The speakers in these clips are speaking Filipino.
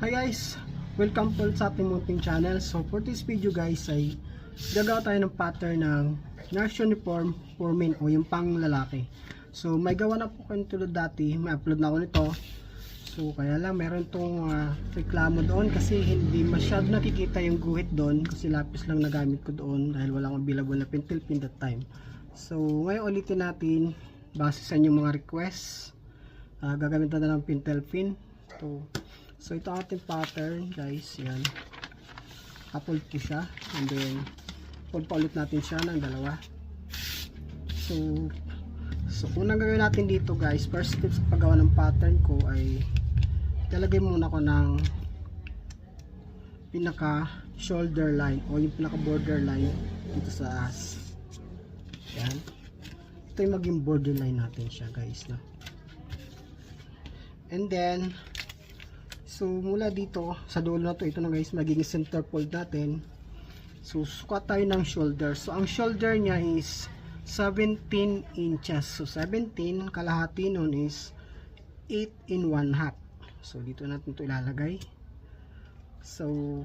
Hi guys! Welcome po sa ating munting channel. So for this video guys ay gagawa tayo ng pattern ng nurse uniform for men o yung pang lalaki. So may gawa na po kayo tulad dati, may upload na ako nito. So kaya lang meron tong reklamo doon kasi hindi masyado nakikita yung guhit doon kasi lapis lang nagamit ko doon dahil wala akong available na pentel pin that time. So ngayon ulitin natin base sa inyong mga requests. Gagamit na ng pentel pin. So ito ang ating pattern guys, yan. Kapold po siya and then fold pa ulit natin siya ng dalawa. So unang gagawin natin dito guys, first step sa paggawa ng pattern ko ay ilalagay muna ko ng pinaka shoulder line o yung pinaka border line dito sa as. Yan. Ito yung maging border line natin siya guys, no? And then so mula dito sa dulo na to, ito na guys, magiging center fold natin. So sukat tayo ng shoulder. So ang shoulder niya is 17 inches. So 17, kalahati nun is 8 and 1/2. So dito natin ito ilalagay. So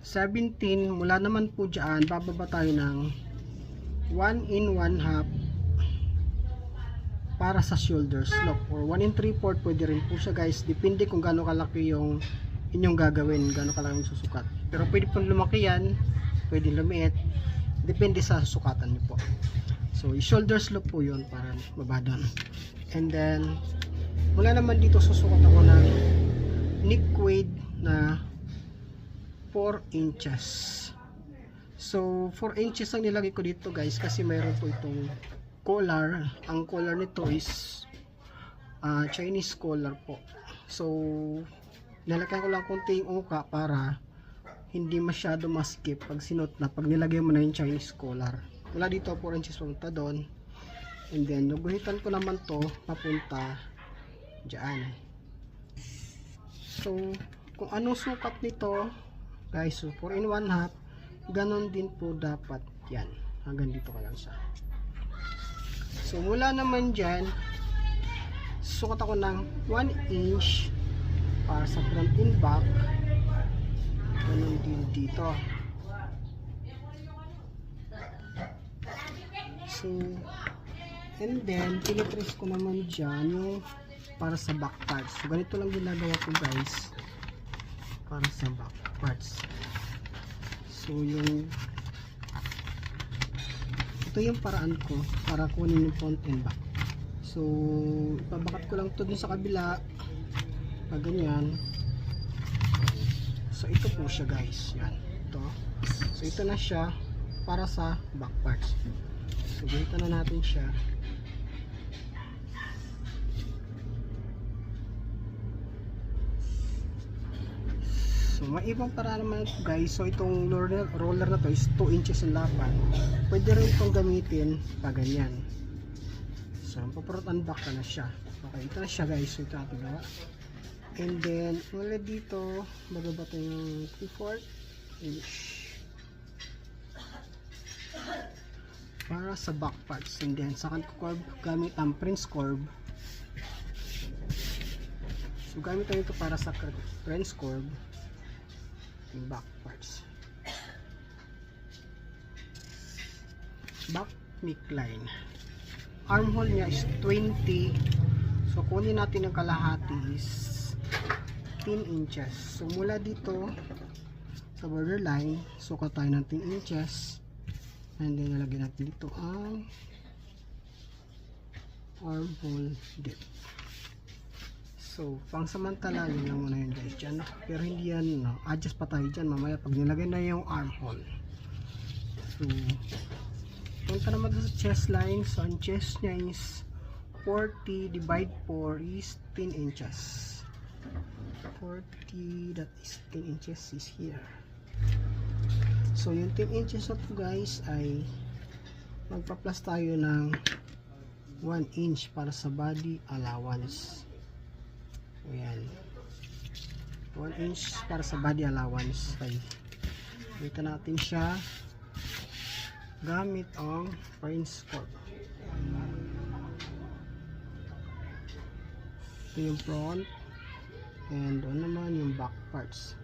17, mula naman po dyan, bababa tayo ng 1 and 1/2 para sa shoulder slope, or 1 and 3/4 pwede rin po siya guys, depende kung gaano kalaki yung inyong gagawin, gaano kalaki yung susukat. Pero pwede pong lumaki yan, pwede lumiit, depende sa susukatan niyo po. So shoulder slope po yun para mababa doon. And then mula naman dito susukat ako ng neck width na 4 inches. So 4 inches ang nilagay ko dito guys kasi mayroon po itong collar. Ang collar nito is Chinese collar po. So nilagyan ko lang konti yung uka para hindi masyado maskip pag sinot na, pag nilagay mo na yung Chinese collar. Mula dito 4 inches papunta doon, and then naguhitan ko naman to papunta dyan. So kung anong sukat nito guys, so 4 and 1/2, ganon din po dapat yan, hanggang dito ka lang siya. So mula naman dyan, sukat ako ng 1 inch para sa front and back, ganon din dito. So and then pinitrace ko naman dyan yung para sa back parts. So ganito lang ginagawa ko guys para sa back parts. So ito yung paraan ko para kunin yung front and back. So ipabakat ko lang to dun sa kabila pag ganyan. So ito po siya guys, yan, ito. So ito na siya para sa back parts. So ganito na natin siya. So may ibang paraan naman ito guys. So itong roller na to is 2 inches ang lapad. Pwede rin itong gamitin pa ganyan. So paprot and back na siya. Okay, ito na siya guys. So ito ating gawa. And then mula dito magaba tayo yung 3/4 inch para sa back parts. And then second curve gamit ang Prince curve. So gamit tayo ito para sa Prince curve yung back parts. Back neckline, armhole niya is 20. So kunin natin ang kalahati is 10 inches. So mula dito sa borderline, sukat tayo ng 10 inches, and then nalagyan natin dito ang armhole depth. So pangsamantala yun lang muna yun guys dyan, pero hindi yan, no? Adjust pa tayo dyan mamaya pag nilagay na yung armhole. So punta naman sa chest line. So ang chest nya is 40 divide 4 is 10 inches. 40, that is 10 inches is here. So yung 10 inches of guys ay magpa-plus tayo ng 1 inch para sa body allowance. Ayan, 1 inch para sa body allowance. Okay, dito natin siya gamit ang Prince curve. Ito yung front, and doon naman yung back parts.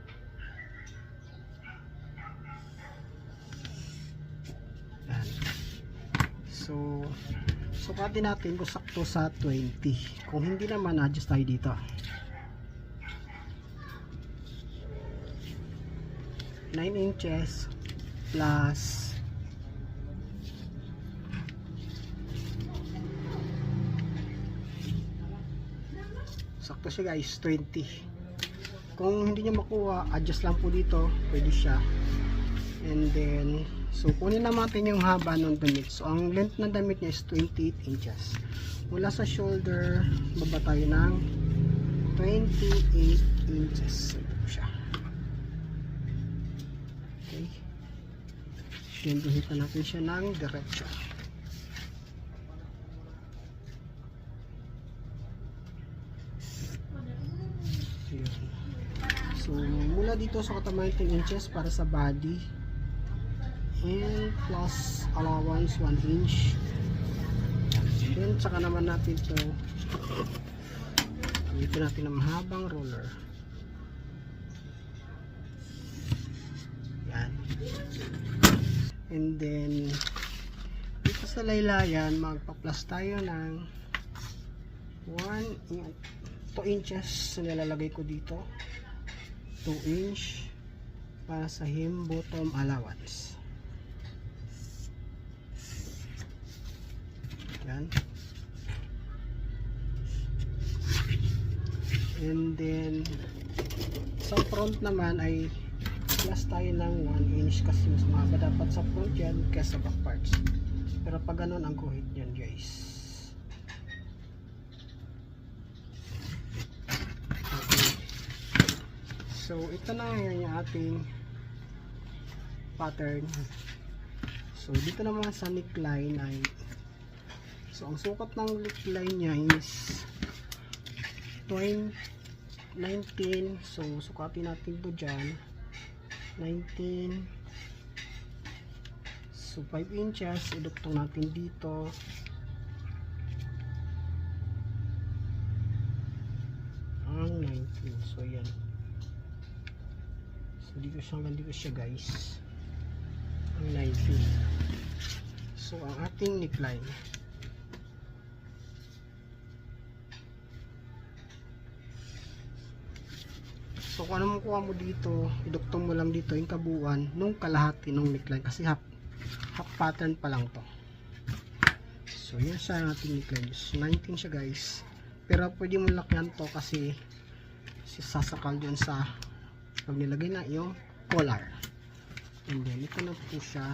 Yan. So sukatin natin kung sakto sa 20. Kung hindi naman, adjust tayo dito. Nine inches plus sakto siya guys, 20. Kung hindi nyo makuha, adjust lang po dito, pwede siya. And then so kunin natin yung haba ng damit. So ang length ng damit niya is 28 inches. Mula sa shoulder, baba tayo ng 28 inches. Ito po siya. Okay. Then hihitan natin siya ng diretso. So mula dito sa katamaan 10 inches para sa body, and plus allowance 1 inch. Then saka naman natin to gamitin natin ng mahabang roller. Yan. And then dito sa laylayan, magpa-plus tayo ng 2 inches na nilalagay ko dito. 2 inch para sa hem bottom allowance. Yan. And then sa front naman ay plus tayo ng 1 inch kasi mas mahaba dapat sa front yan kaysa back parts. Pero pag ganun ang guhit yan guys. Okay. So ito na yung ating pattern. So dito naman sa neckline ay, so ang sukat ng neckline niya is 19. So sukatin natin to dyan 19. So 5 inches iduktong natin dito. Ang 19. So yan. So dito siya guys. Ang 19. So ang ating neckline, so kung ano makuha mo dito, iduktong mo lang dito yung kabuuan nung kalahati ng neckline kasi half pattern pa lang to. So yun siya ang ating neckline. So 19 siya guys, pero pwede mo lakyan to kasi sasakal dun sa pag nilagay na yung collar. And then ito na po siya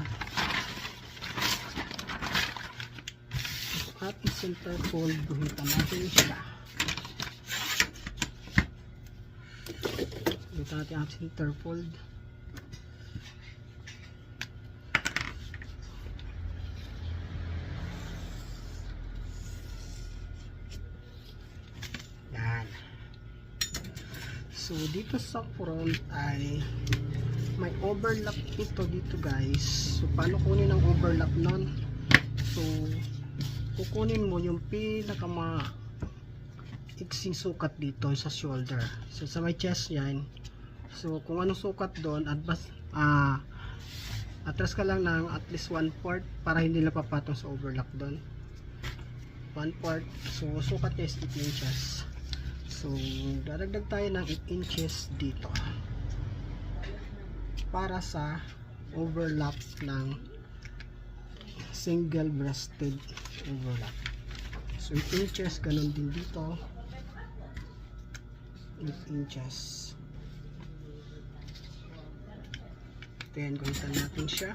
at center fold. Guhitan natin siya. Guhitan natin ang center fold. Yan. So dito sa front ay may overlap ito dito guys. So paano kunin ang overlap nun? So kukunin mo yung pinaka iksing sukat dito sa shoulder. So sa may chest yan. So kung anong sukat doon, atras ka lang ng at least 1/4 para hindi napapatong sa overlap doon. 1/4. So sukat niya is 8 inches. So dadagdag tayo ng 8 inches dito para sa overlap ng single breasted overlap. So 8 inches, ganun din dito, 8 inches. Then guhitan natin siya.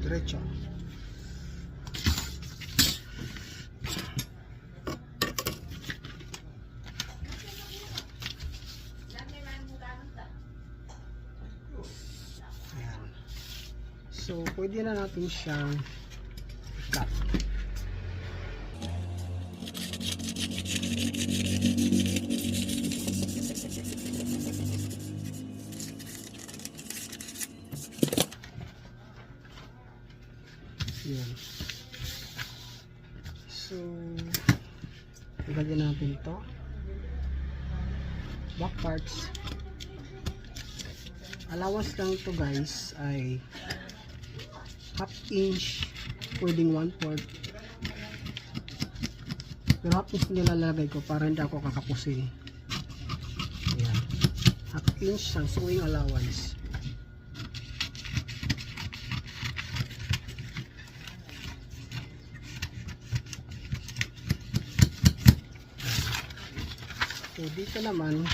Diretso. So, pwede na natin siyang cut. Yun. So, ilagyan natin to. Back parts. Allowance lang ito guys ay half inch, pwedeng 1/4. Pero half inch nilalagay ko para hindi ako kakapusin. Ayan. Half inch ang sewing allowance. So dito naman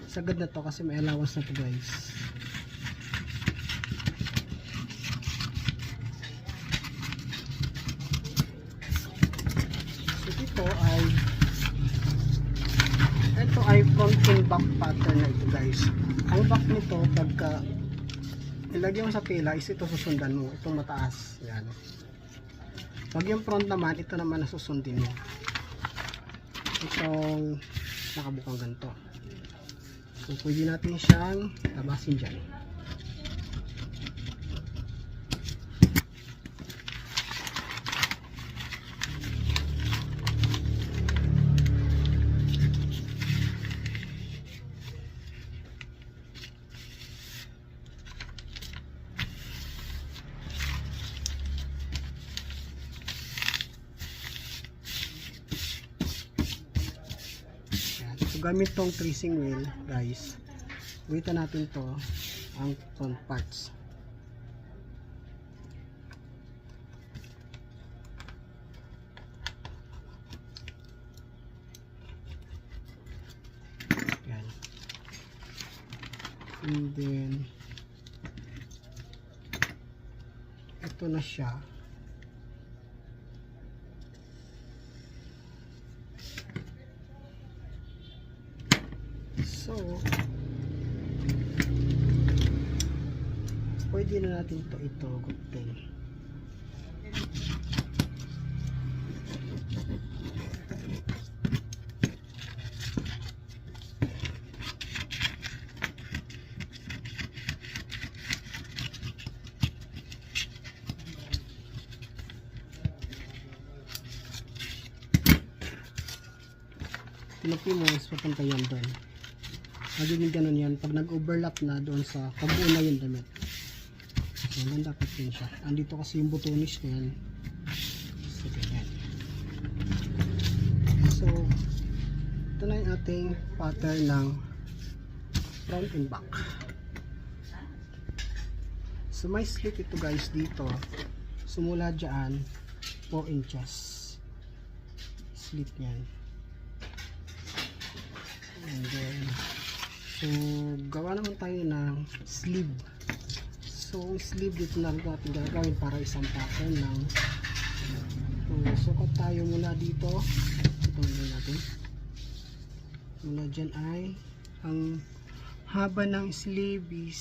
sagad na to kasi may allowance na to guys. So dito ay ito ay front and back pattern na ito guys. Ang back nito pagka ilagay mo sa pila is ito susundan mo, itong mataas. Yan. Pag yung front naman, ito naman na susundin mo. Itong nakabukang ganito. So pwede natin siyang tabasin dyan. Gamit tong tracing wheel guys, guhitan natin to ang front parts. Yan. And then ito na siya. So, pwede na natin ito gupin. Tinupi mo, papunta yan doon. Magiging ganun yan pag nag-overlap na doon sa kabuo na yung damit. So, yan dapat din siya. Andito kasi yung butonis na yan. So, ganyan. So, ito na yung ating pattern ng front and back. So, may slit ito guys dito. Sumula dyan, 4 inches. Slit yan. And then, so, gawa naman tayo ng sleeve. So, sleeve dito na natin gagawin para isang pattern ng sukat tayo mula dito. Ito muna natin. Mula dyan ay ang haba ng sleeve is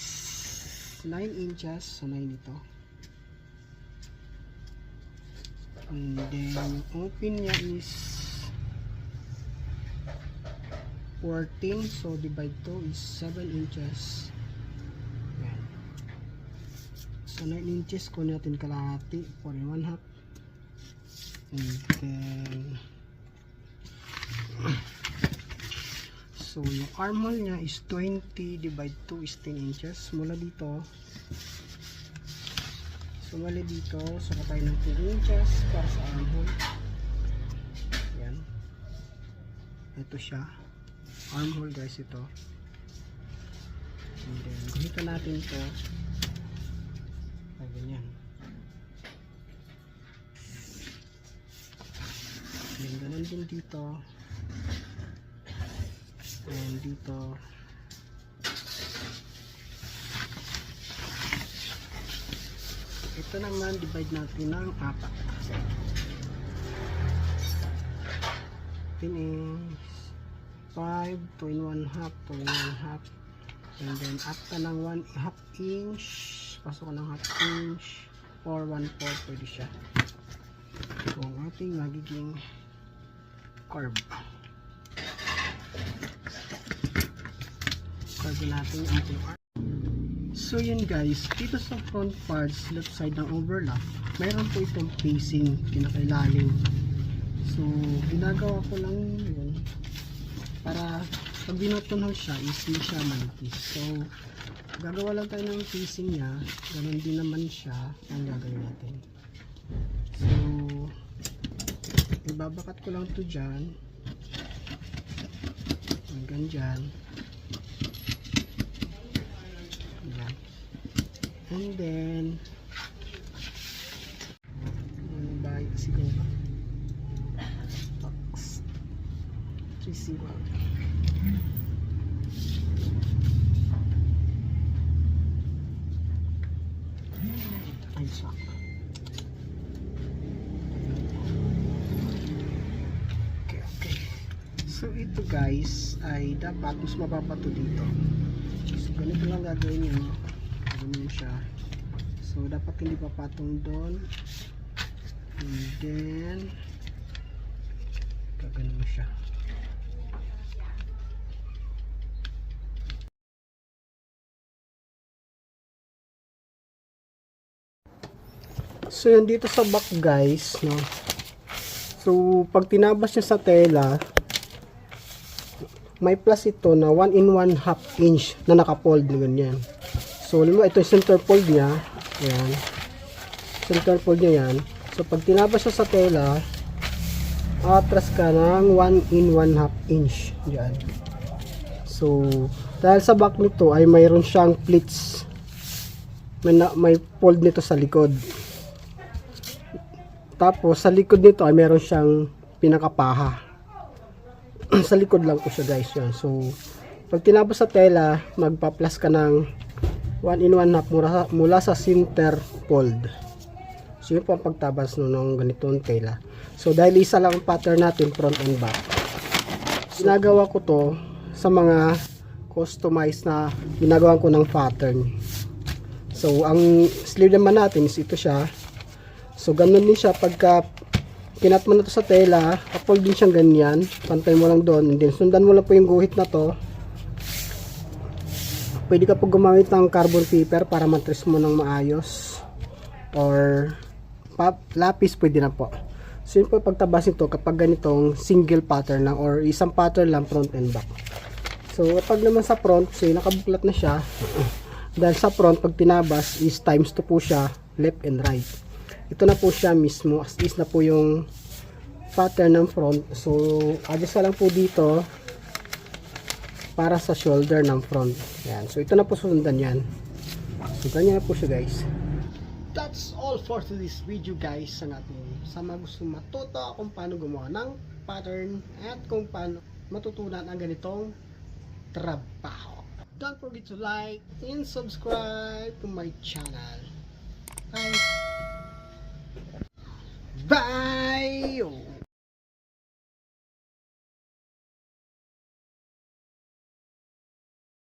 9 inches. So, 9 ito. And then, open niya is 14, so divide 2 is 7 inches. Yan. So 9 inches ko natin kalahati, 4 and 1/2. And then so yung armhole niya is 20 divide 2 is 10 inches. Mula dito, so mali dito, so tayo ng 2 inches para sa armhole. Yan. Ito siya. Armhole guys ito. And then guhitan natin ito ay ganyan. And ganun din dito and dito. Ito naman divide natin ng 4. 10 inch 5, 2 and 1/2, 2 and 1/2, and then up ka ng 1/2 inch, pasok ka ng 1/2 inch or 1/4 pwede siya. So ang ating magiging curve natin yung ating arm. So yun guys, dito sa front parts left side ng overlap mayroon po itong facing pinakailalim. So ginagawa ko lang yun para pag binutunan siya is hindi siya manipis. So gagawa lang tayo ng facing niya, ganun din naman siya ang gagawin natin. So ibabakat ko lang to dyan hanggang dyan. Ayan. And then bahay siguro 3C1 ay sak. Okay. So ito guys ay dapat mas mababa to dito. So ganito lang gagawin nyo. Ganyan siya. So dapat hindi papatong doon. And then gaganon mo siya. So yun dito sa back guys, no. So pag tinabas niya sa tela, may plus ito na 1 in 1/2 inch na naka-fold na ganyan. So alam mo ito yung center fold niya. Ayan. Center fold niya yan. So pag tinabas siya sa tela, atras ka ng 1 in 1/2 inch diyan. So dahil sa back nito ay mayroon siyang pleats. May fold nito sa likod. Tapos sa likod nito ay meron siyang pinakapaha. Sa likod lang po siya guys yan. So pag tinapos sa tela, magpa-plus ka ng 1 in 1/2 mula sa center fold. So yun po ang pagtabas ng ganitong tela. So dahil isa lang ang pattern natin, front and back, ginagawa ko to sa mga customized na ginagawa ko ng pattern. So ang sleeve naman natin is ito siya. So ganun din siya pagka kinat mo na to sa tela, fold din siyang ganyan, pantay mo lang doon, and then sundan mo lang po yung guhit na to. Pwede ka po gumamit ng carbon paper para matrace mo ng maayos, or lapis pwede na po. So yun po pagtabas nito kapag ganitong single pattern lang or isang pattern lang front and back. So pag naman sa front, so nakabuklat na siya. Dahil sa front pag tinabas is times 2 po siya, left and right. Ito na po siya mismo, as is na po yung pattern ng front. So adjust ka lang po dito para sa shoulder ng front. Yan. So ito na po sundan yan. So ganyan na po siya guys. That's all for today's video guys. Sa mga gusto matuto kung paano gumawa ng pattern at kung paano matutunan ang ganitong trabaho. Don't forget to like and subscribe to my channel. Bye! Bye!